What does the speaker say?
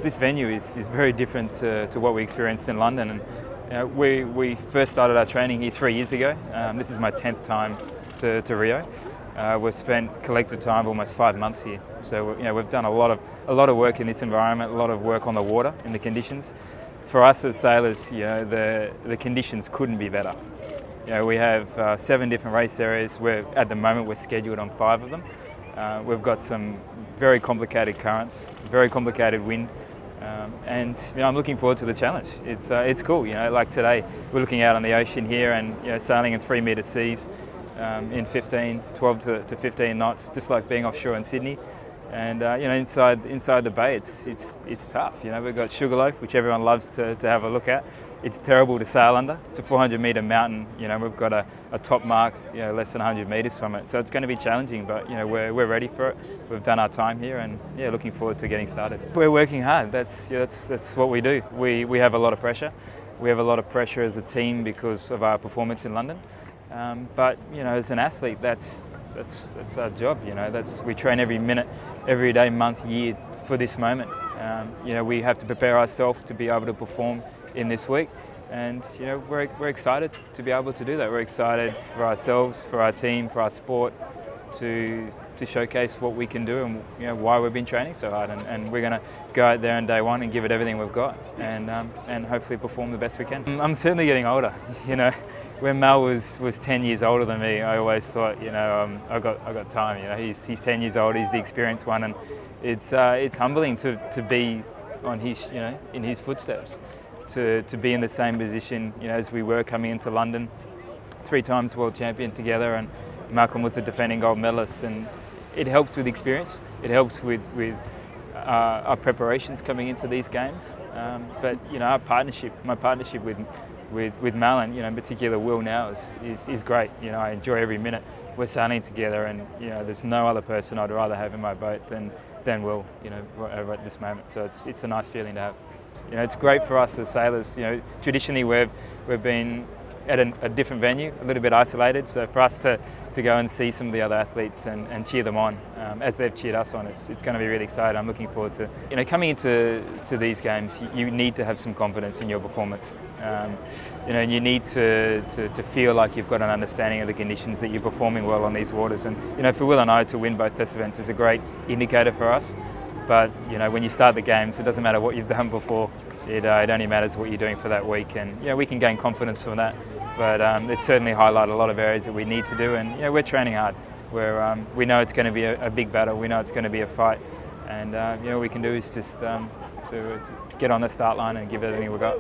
this venue is very different to what we experienced in London. And we first started our training here 3 years ago. This is my 10th time to Rio. We've spent collective time of almost 5 months here. So we've done a lot of work in this environment, a lot of work on the water, in the conditions. For us as sailors, the conditions couldn't be better. We have 7 different race areas. At the moment we're scheduled on 5 of them. We've got some very complicated currents, very complicated wind, and I'm looking forward to the challenge. It's cool. Like today, we're looking out on the ocean here and sailing in 3-metre seas in 12 to 15 knots, just like being offshore in Sydney. And inside the bay, it's tough. We've got Sugarloaf, which everyone loves to have a look at. It's terrible to sail under. It's a 400-metre mountain. We've got a top mark, less than 100 metres from it. So it's going to be challenging, but we're ready for it. We've done our time here, and looking forward to getting started. We're working hard. That's what we do. We have a lot of pressure. We have a lot of pressure as a team because of our performance in London. But as an athlete, that's our job. We train every minute, every day, month, year for this moment. We have to prepare ourselves to be able to perform in this week, and we're excited to be able to do that. We're excited for ourselves, for our team, for our sport, to showcase what we can do and why we've been training so hard. And we're going to go out there on day one and give it everything we've got, and hopefully perform the best we can. I'm certainly getting older. When Mel was 10 years older than me, I always thought, I got time. He's 10 years old. He's the experienced one, and it's humbling to be on his in his footsteps, to be in the same position as we were coming into London, 3 times world champion together, and Malcolm was the defending gold medalist, and it helps with experience. It helps with our preparations coming into these games. But my partnership with Mal, and in particular Will now is great. I enjoy every minute. We're sailing together, and there's no other person I'd rather have in my boat than Will. Right at this moment. So it's a nice feeling to have. It's great for us as sailors. Traditionally we've been at a different venue, a little bit isolated. So for us to go and see some of the other athletes and cheer them on as they've cheered us on, it's going to be really exciting. I'm looking forward to coming into these games. You need to have some confidence in your performance. You need to feel like you've got an understanding of the conditions, that you're performing well on these waters. And for Will and I to win both test events is a great indicator for us. But when you start the games, it doesn't matter what you've done before. It only matters what you're doing for that week, and we can gain confidence from that. But it certainly highlighted a lot of areas that we need to do, and we're training hard. We know it's going to be a big battle. We know it's going to be a fight, and what we can do is just to get on the start line and give it everything we've got.